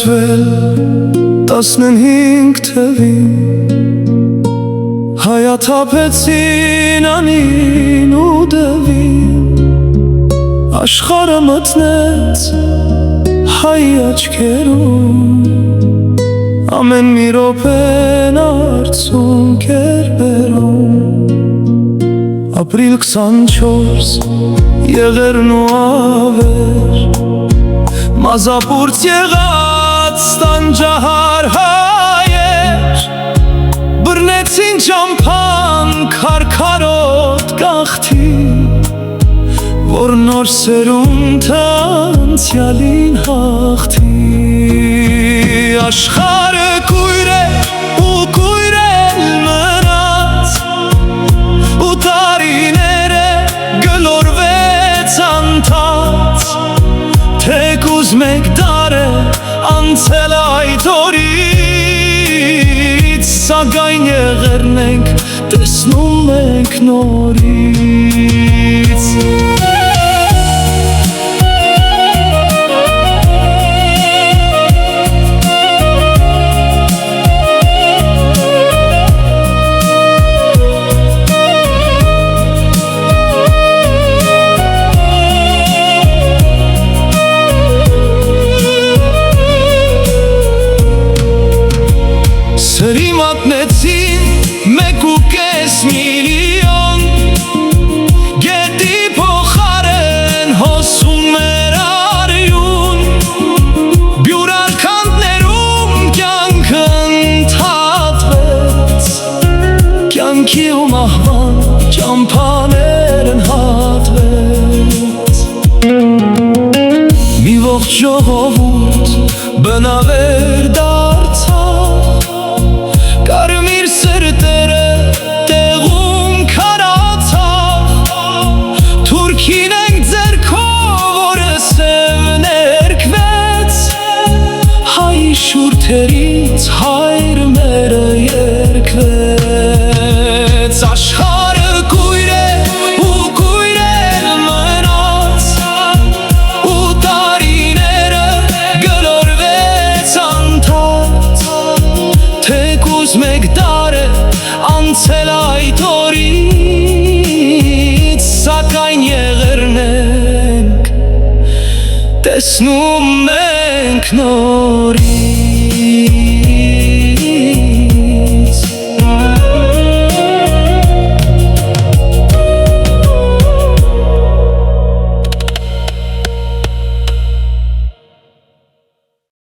լացվել 15 թվին հայաթափեցին անին ու դվին աշխարհը մտնեց հայ աչքերում ամեն մի րոպեն արցունք էր բերում ապրիլ 24 եղերն ու ավեր մազապուրց եղած տանջահար հայեր բռնեցին ճամփան քարքարոտ գաղթի որ նոր սերունդը անցյալին հաղթի աշխարհը կույր է ու կույր էլ մնաց ու տարիները գլորվեց անթաց թեկուզ մեկ դար է անցել այդ օրից սակայն եղերն ենք տեսնում ենք նորից Սրի մատնեցին 1.5 միլիոն գետի փոխարեն հոսում էր արյուն բյուրարկանդներում կյանքը ընդհատվեց կյանքի ու մահվան ճամփաներն հատվեց մի ողջ ժողովուրդ բնավեր կարմիր սրտերը տեղում քարացավ թուրքին ենք ձեռքով որը սև ներկվեց հայ շուրթերից հայր մերը երկվեց աշխարհը կույր է ու կույր էլ մնաց ու տարիները գլորվեց անթաց թեկուզ մեկ դար է անցել այդ օրից սակայն եղերն ենք տեսնում ենք նորից